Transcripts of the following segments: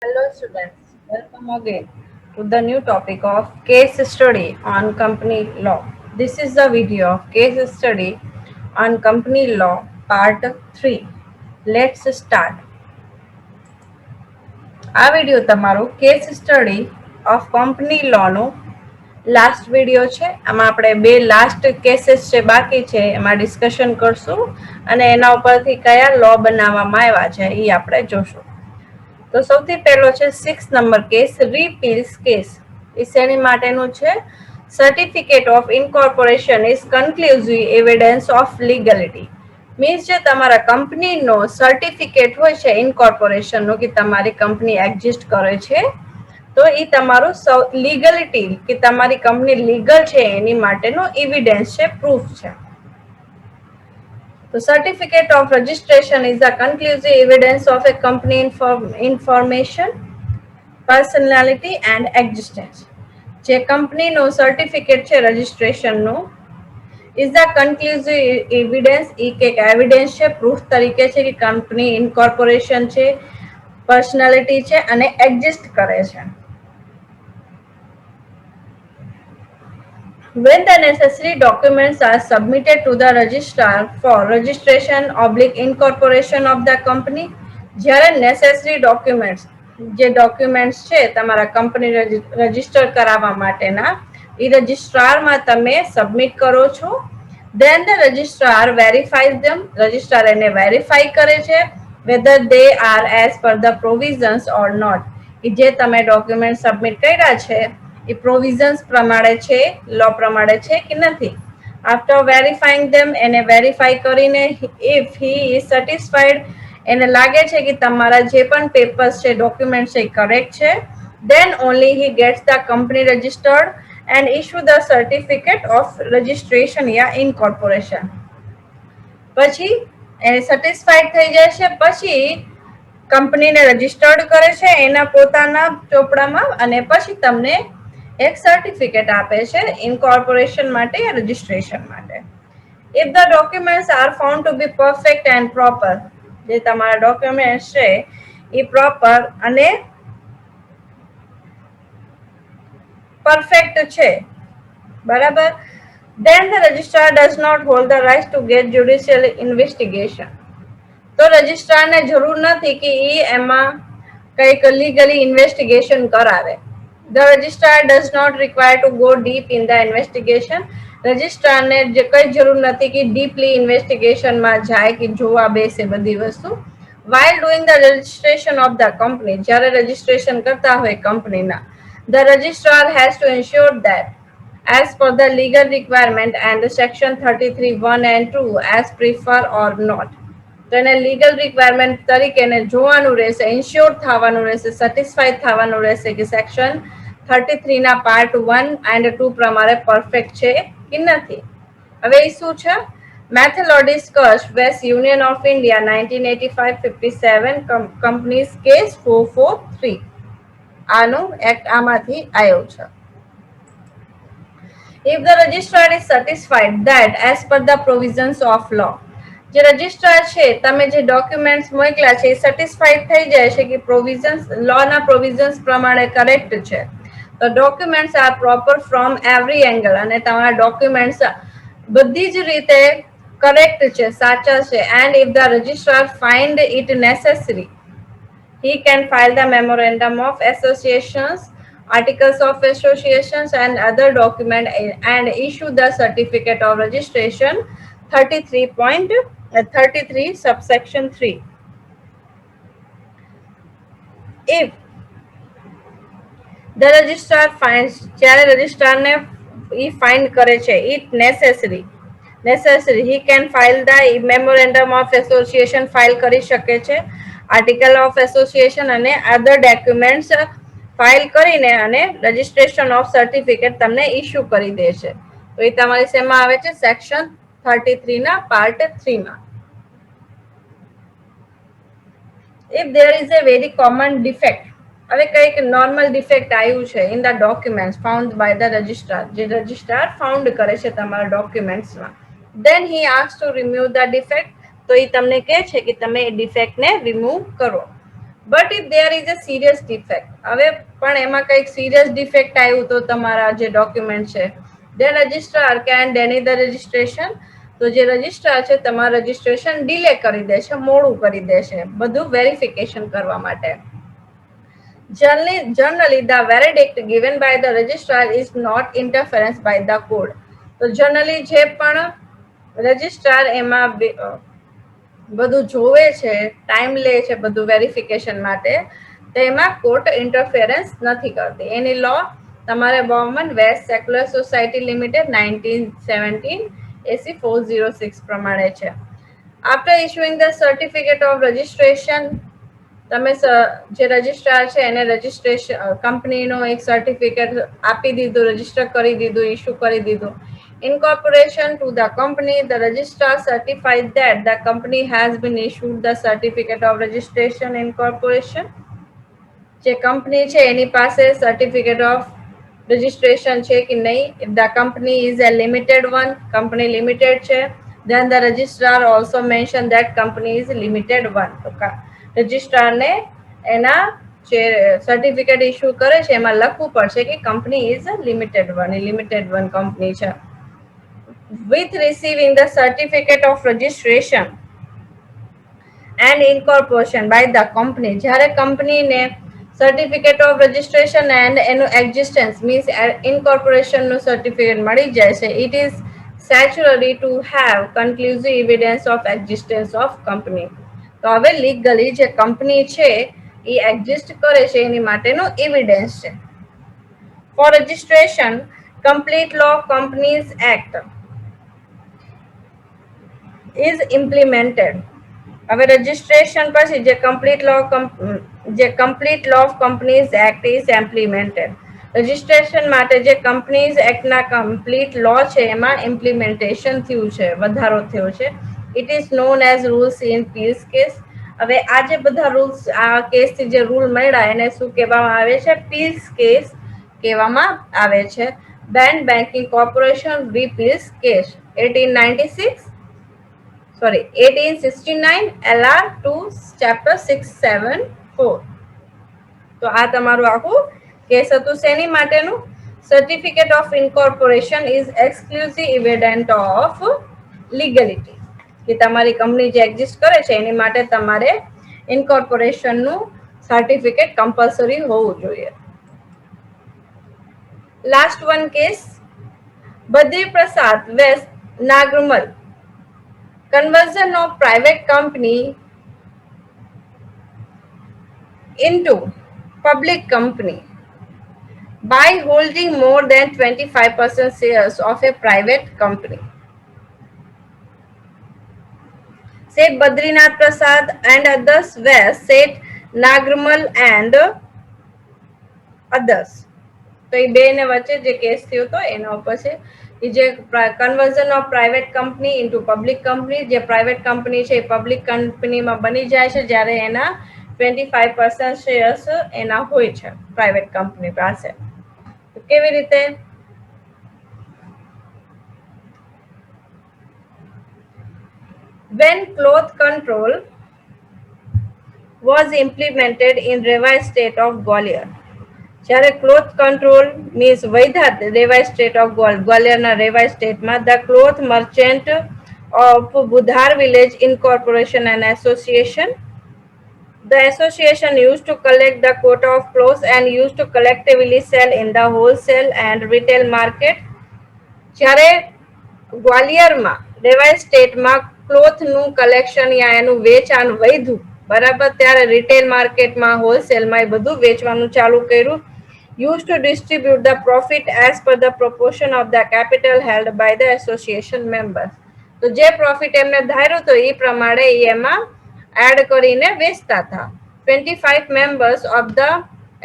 Hello students, welcome again to the new topic of case study on company law. This is the video of case study on company law part 3. Let's start. આ video તમારો case study of company law નો last video છે. આમાં આપણે બે last cases છે બાકી છે એમાં ડિસ્કશન કરશું અને એના ઉપરથી કયા લો બનાવવામાં આવ્યા છે એ આપણે જોશું. તો સૌથી પહેલો છે 6 નંબર કેસ રીપીલ્સ કેસ. એ શેની માટેનું છે? Certificate of incorporation is conclusive evidence of legality. Means જે તમારા કંપનીનો સર્ટિફિકેટ હોય છે ઇન્કોર્પોરેશનનો કે તમારી કંપની એક્ઝિસ્ટ કરે છે તો એ તમારું લીગલિટી કે તમારી કંપની લીગલ છે એની માટેનો એવિડન્સ છે, પ્રૂફ છે. The certificate of registration is the conclusive evidence of a company information, personality and existence. જે કંપનીનો સર્ટિફિકેટ છે રજિસ્ટ્રેશનનો ઇઝ ધ કન્ક્લુઝિવ એવિડન્સ, એ કંઈક એવિડન્સ છે, પ્રૂફ તરીકે છે કે કંપની ઇન્કોર્પોરેશન છે, પર્સનાલિટી છે અને એક્ઝિસ્ટ કરે છે. When the necessary documents are submitted to the registrar for registration oblique incorporation of the company, જ્યારે necessary documents જે ડોક્યુમેન્ટ્સ છે તમારા કંપની રજીસ્ટર કરાવવા માટેના એ રજિસ્ટ્રારમાં તમે સબમિટ કરો છો. then the registrar verifies them, registrar એને વેરીફાઈ કરે છે whether they are as per the provisions or not. એ જે તમે ડોક્યુમેન્ટ સબમિટ કર્યા છે એ પ્રોવિઝન્સ પ્રમાણે છે, લો પ્રમાણે છે કે નથી. આફ્ટર વેરીફાઈંગ ધેમ એને વેરીફાઈ કરીને ઇફ હી ઇઝ સેટિસ્ફાઈડ, એને લાગે છે કે તમારા જે પણ પેપર્સ છે ડોક્યુમેન્ટ છે કરેક્ટ છે, then only he gets the company registered and issue the certificate of registration या incorporation. પછી એને સેટિસ્ફાઈડ થઈ જાય છે પછી કંપનીને રજીસ્ટર્ડ કરે છે એના પોતાના ચોપડામાં અને પછી તમને એક સર્ટિફિકેટ આપે છે ઇન્કોર્પોરેશન માટે યા રજિસ્ટ્રેશન માટે. If the documents are found to be perfect and proper, જે તમારા ડોક્યુમેન્ટ્સ છે એ પ્રોપર અને પરફેક્ટ છે, બરાબર, then the registrar does not hold the right to get judicial investigation. તો રજિસ્ટ્રારને જરૂર નથી કે એ એમાં કંઈક લીગલી ઇન્વેસ્ટિગેશન કરાવે. The registrar does not require to go deep in the investigation. રજિસ્ટ્રારને જે કઈ જરૂર નથી કે ડીપલી ઇન્વેસ્ટિગેશનમાં જાય કે જોવા બેસે બધી વસ્તુ. while doing the registration of the company, જ્યારે રજિસ્ટ્રેશન કરતા હોય કંપનીના, the registrar has to ensure that as per the legal requirement and section 33(1) and 2 as prefer or not. તો એને લીગલ રિક્વાયરમેન્ટ તરીકે એને જોવાનું રહેશે, ઇન્શ્યોર થવાનું રહેશે, સેટિસ્ફાઈડ થવાનું રહેશે કે સેક્શન 33 ના પાર્ટ 1 એન્ડ 2 પ્રમાણે પરફેક્ટ છે કે નથી. હવે એ શું છે? મેથેલોડિસ કસ્ટ વેસ્ટ union of India 1985-57 companies case 443. આનું એક્ટ આમાંથી આવ્યો છે. If the registrar is satisfied that as per the provisions of law, જે રજિસ્ટ્રાર છે તમે જે ડોક્યુમેન્ટ્સ મોકલ્યા છે એ સેટિસ્ફાઈડ થઈ જાય છે કે પ્રોવિઝન્સ લોના પ્રોવિઝન્સ પ્રમાણે કરેક્ટ છે, તો documents are proper from every angle, અને તમારા ડોક્યુમેન્ટ્સ બધી જ રીતે કરેક્ટ છે, સાચા છે. And if the registrar find it necessary, he can file the memorandum of associations, articles of associations and other document and issue the certificate of registration 33 subsection 3. If the registrar finds, જ્યારે રજિસ્ટ્રારને એ find કરે છે it necessary, he can file the memorandum of association file કરી શકે છે, article of association અને અધર documents file કરીને અને registration of certificate તમને ઇસ્યુ કરી દે છે. તો એ તમારી શેમાં આવે છે? સેક્શન 33 ના પાર્ટ 3 માં. If there is a very common defect, હવે કંઈક નોર્મલ ડિફેક્ટ આવ્યું છે in the documents found by the registrar, જે રજિસ્ટ્રાર ફાઉન્ડ કરે છે તમારા ડોક્યુમેન્ટ્સમાં, then he asks to remove the defect, તો એ તમને કહે છે કે તમે એ ડિફેક્ટને રિમૂવ કરો. But if there is a serious defect, હવે પણ એમાં કંઈક સિરિયસ ડિફેક્ટ આવ્યું તો તમારા જે ડોક્યુમેન્ટ છે, then registrar can deny the registration. તો જે રજિસ્ટ્રાર છે તમારું રજિસ્ટ્રેશન ડિલે કરી દે છે, મોડું કરી દે છે બધું વેરિફિકેશન કરવા માટે. Generally, the verdict given by the registrar is not interference by the court. તો જનરલી જે પણ રજિસ્ટ્રાર એમાં બધું જોવે છે, ટાઈમ લે છે બધું વેરિફિકેશન માટે, તેમાં કોર્ટ ઇન્ટરફેરન્સ નથી કરતી. એની લો તમારે બોમન વેસ્ટ સેક્યુલર સોસાયટી લિમિટેડ 1917 AC 406 પ્રમાણે છે. After issuing the certificate of registration, તમે જે રજિસ્ટ્રાર છે એને રજિસ્ટ્રેશન કંપનીનું એક સર્ટિફિકેટ આપી દીધું, રજિસ્ટર કરી દીધું, ઇસ્યુ કરી દીધું. Incorporation to the company, the registrar certifies that the company has been issued the certificate of registration incorporation. જે કંપની છે એની પાસે સર્ટિફિકેટ ઓફ રજિસ્ટ્રેશન છે કે નહીં. If the company is a limited one, company limited છે, then the registrar also mention that company is limited one. તો રજિસ્ટ્રારને એના જે સર્ટિફિકેટ ઇસ્યુ કરે છે એમાં લખવું પડશે કે company is a limited one, A limited one company છે. With receiving the certificate of registration and incorporation by the company, જ્યારે કંપનીને સર્ટિફિકેટ ઓફ રજિસ્ટ્રેશન એન્ડ એનું એક્ઝિસ્ટન્સ મીન્સ ઇન્કોર્પોરેશનનું સર્ટિફિકેટ મળી જાય છે, it is statutory to have conclusive evidence of existence of company. તો હવે legally જે કંપની છે એ એક્ઝિસ્ટ કરે છે એની માટેનો એવિડન્સ છે. For registration, complete law companies act is implemented. હવે રજિસ્ટ્રેશન પછી જે complete law of companies act is implemented. Registration માટે જે કંપનીઝ એક્ટના કમ્પ્લીટ લો છે એમાં ઇમ્પ્લિમેન્ટેશન થયું છે, વધારો થયો છે. It is known as rules in piece case. હવે આ જે બધા રૂલ્સ, આ કેસથી જે રૂલ મળ્યા એને શું કહેવામાં આવે છે? પીસ કેસ કહેવામાં આવે છે. બેન બેન્કિંગ કોર્પોરેશન રીપીસ કેસ 1869 LR 2 ચેપ્ટર 674. તો આ તમારું આખું કેસ હતું. શેની માટેનું? Certificate of incorporation is exclusive evident of legality, કે તમારી કંપની જે એક્ઝિસ્ટ કરે છે એની માટે તમારે ઇન્કોર્પોરેશનનું સર્ટિફિકેટ કમ્પલસરી હોવું જોઈએ. Last one case, Badri Prasad waste નાગરમલ, conversion of private company into public company by holding more than 25% shares of a private company. Said Badrinath Prasad and others were said Nagramal and others. તો એ બે ને વચ્ચે જે case થયો હતો એના ઉપર છે કે જે conversion of private company into public company, જે પ્રાઇવેટ કંપની છે એ પબ્લિક કંપનીમાં બની જાય છે જ્યારે એના 25% શેર્સ એના હોય છે પ્રાઇવેટ કંપની પાસે. તો કેવી રીતે? When cloth control was implemented in revised state of Gwalior, જ્યારે ક્લોથ કંટ્રોલ મીન્સ વૈધા રેવાઇઝ સ્ટેટ ઓફ ગ્વાલિયરના રેવાઇઝ સ્ટેટમાં, the cloth merchant of Budhar village incorporation and association, the association used to collect the quota of clothes and used to collectively sell in the wholesale and retail market. જ્યારે ગ્વાલિયરમાં રેવાઇઝ સ્ટેટમાં ક્લોથનું collection યા એનું વેચાણ વધ્યું બરાબર, ત્યારે retail માર્કેટમાં, હોલસેલમાં એ બધું વેચવાનું ચાલુ કર્યું. Used to distribute the profit as per the proportion of the capital held by the association members. તો જે પ્રોફિટ એમને ધાર્યું તો એ પ્રમાણે એમાં એડ કરીને વેચતા હતા. 25 members of the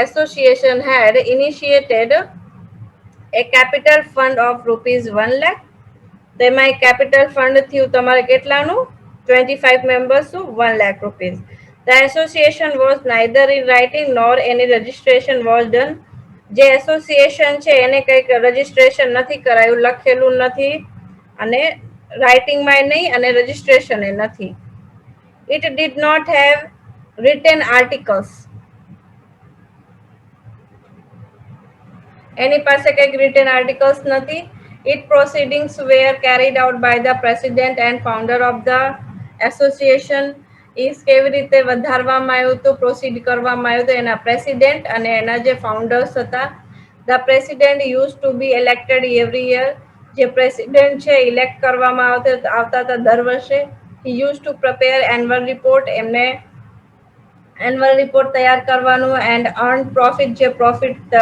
association had initiated a capital fund of ₹1 lakh. તેમાં એક કેપિટલ ફંડ થયું તમારે કેટલાનું? 25 members to ₹1 lakh. The association was neither in writing nor any registration was done. જે એસોસિએશન છે એને કંઈક રજિસ્ટ્રેશન નથી કરાયું, લખેલું નથી, અને રાઇટિંગમાં નહીં અને રજિસ્ટ્રેશન એ નથી. It did not have written articles. એની પાસે કંઈક written articles નથી. It proceedings were carried out by the president and founder of the association. is કેવી રીતે વધારવામાં આવ્યું હતું, પ્રોસીડ કરવામાં આવ્યું હતું એના પ્રેસિડેન્ટ અને એના જે ફાઉન્ડર્સ હતા. The president used to be elected every year. જે પ્રેસિડેન્ટ છે ઇલેક્ટ કરવામાં આવતા હતા દર વર્ષે. He used to prepare annual report. એમને એન્યુઅલ રિપોર્ટ તૈયાર કરવાનું એન્ડ અર્ન પ્રોફિટ, જે પ્રોફિટ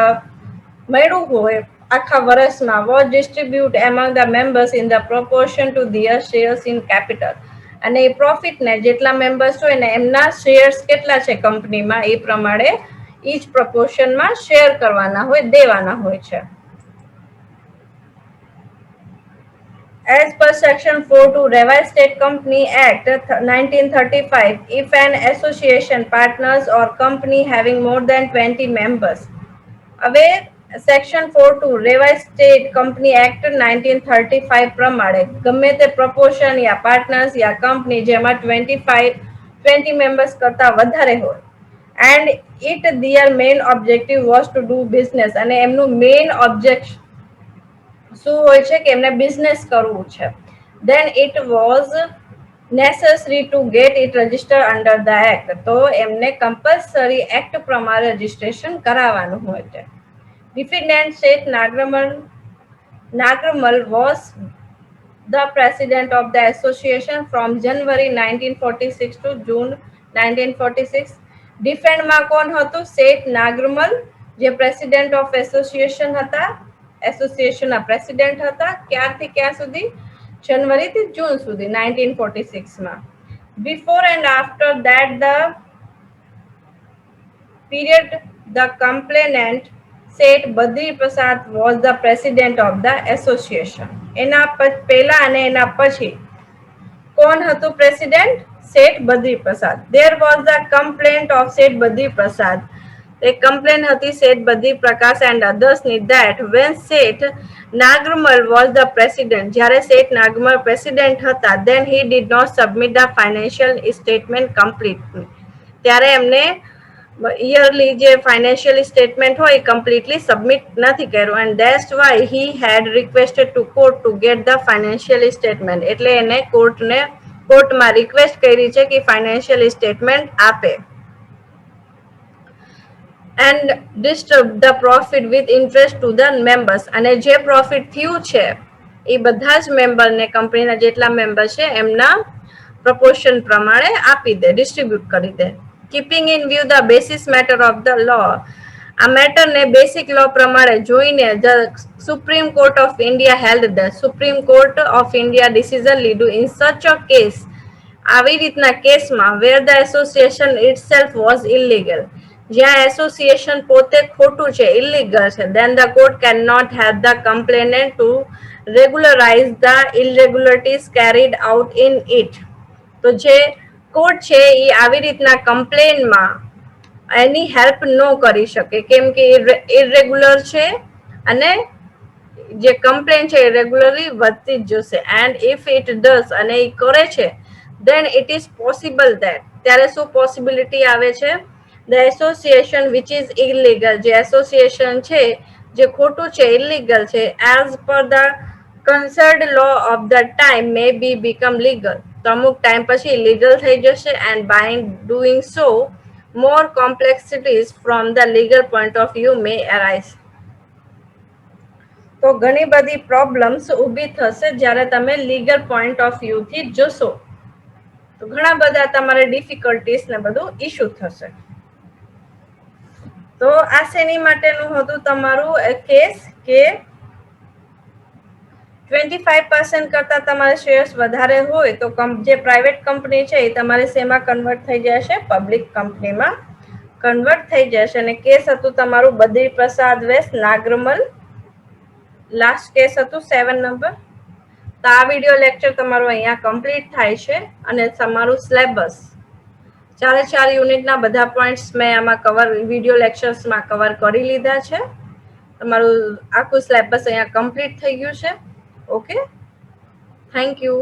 મળ્યું હોય આખા વર્ષમાં, was distribute among the members in the proportion to their shares in capital. અને એ પ્રોફિટને જેટલા મેમ્બર્સ હોય ને એમના શેર્સ કેટલા છે કંપનીમાં એ પ્રમાણે ઈચ પ્રપોર્શનમાં શેર કરવાના હોય, દેવાના હોય છે. As per Section 4.2 Revised State Company Act 1935, if an association, partners or company having more than 20 members. હવે section 4.2 revise state company act 1935 પ્રમાણે ગમે તે પ્રપોર્શન યા પાર્ટનર્સ યા કંપની જેમાં 20 મેમ્બર્સ કરતા વધારે હોય and it their main objective was to do business, અને એમનું મેઇન ઓબ્જેક્ટ શું હોય છે કે એમને બિઝનેસ કરવું છે, then it was necessary to get it registered under the act. તો એમને કમ્પલસરી એક્ટ પ્રમાણે રજીસ્ટ્રેશન કરાવવાનું હોય છે. Defendant Seth Nagramal was the president of the association from January 1946 to June 1946. ડિફેન્ડમાં કોણ હતું? શેઠ નાગરમલ, જે પ્રેસિડેન્ટ ઓફ એસોસિએશન હતા, એસોસિએશનના પ્રેસિડેન્ટ હતા. ક્યારથી ક્યાં સુધી? જનવરીથી જૂન સુધી 1946માં. Before and after that the period the complainant Seth Badri Prasad was the president of the association. એના પહેલા અને એના પછી કોણ હતું president? Seth Badri Prasad. There was the complaint of Seth Badri Prasad. A complaint હતી Seth Badri Prakash and others that when Seth Nagramal was the president, જ્યારે Seth Nagramal president હતા, then he did not submit the financial statement completely. ત્યારે એમને yearly જે financial statement હોય completely submit નથી કર્યું and that's why he had requested to court to get the financial statement. એટલે એને કોર્ટમાં રિક્વેસ્ટ કરી છે કે ફાઇનાન્શિયલ સ્ટેટમેન્ટ આપે. And disturb the profit with interest to the members. અને જે પ્રોફિટ થયું છે એ બધા જ મેમ્બરને, કંપનીના જેટલા મેમ્બર છે એમના પ્રપોર્શન પ્રમાણે આપી દે, ડિસ્ટ્રીબ્યુટ કરી દે. Keeping in view the basis matter of the law. આ મેટરને બેસિક લો પ્રમાણે જોઈને the Supreme Court of India held the Supreme Court of India decision લીધું ઇન સચ અ કેસ, આવી રીતના કેસમાં where the association itself was illegal, જ્યાં association પોતે ખોટું છે, ઇલીગલ છે, then the court cannot help the complainant to regularize the irregularities carried out in it. તો જે કોર્ટ છે એ આવી રીતના કમ્પ્લેનમાં એની હેલ્પ ન કરી શકે, કેમ કે ઇરેગ્યુલર છે અને જે કમ્પ્લેન છે એ રેગ્યુલરલી વધતી જ જશે. એન્ડ ઇફ ઇટ ડઝ, અને એ કરે છે, then it is possible that, ત્યારે શું પોસિબિલિટી આવે છે? The association which is illegal, જે એસોસિએશન છે જે ખોટું છે, ઇલીગલ છે, as per the concerned law of the time may be become legal. તો અમુક ટાઈમ પછી લીગલ થઈ જશે and by doing so more complexities from the legal point of view may arise. તો ઘણી બધી પ્રોબ્લેમ્સ ઊભી થશે જ્યારે તમે લીગલ પોઈન્ટ ઓફ વ્યૂ થી જોશો. તો ઘણા બધા તમારે ડિફિકલ્ટીસ ને બધું ઇશ્યુ થશે. તો આ શેની માટેનું હતું તમારું કેસ કે 25% કરતા તમારે શેર્સ વધારે હોય તો જે પ્રાઇવેટ કંપની છે એ તમારે શેમાં કન્વર્ટ થઈ જશે? પબ્લિક કંપનીમાં કન્વર્ટ થઈ જશે. અને કેસ હતું તમારું બદ્રી પ્રસાદ વેસ નાગરમલ. લાસ્ટ કેસ હતું 7 નંબર. તો આ વિડીયો લેક્ચર તમારું અહીંયા કમ્પ્લીટ થાય છે અને તમારું સિલેબસ 4 યુનિટના બધા પોઈન્ટ્સ મેં આમાં કવર વિડીયો લેક્ચર્સમાં કવર કરી લીધા છે. તમારું આખું સિલેબસ અહીંયા કમ્પ્લીટ થઈ ગયું છે. Okay, thank you.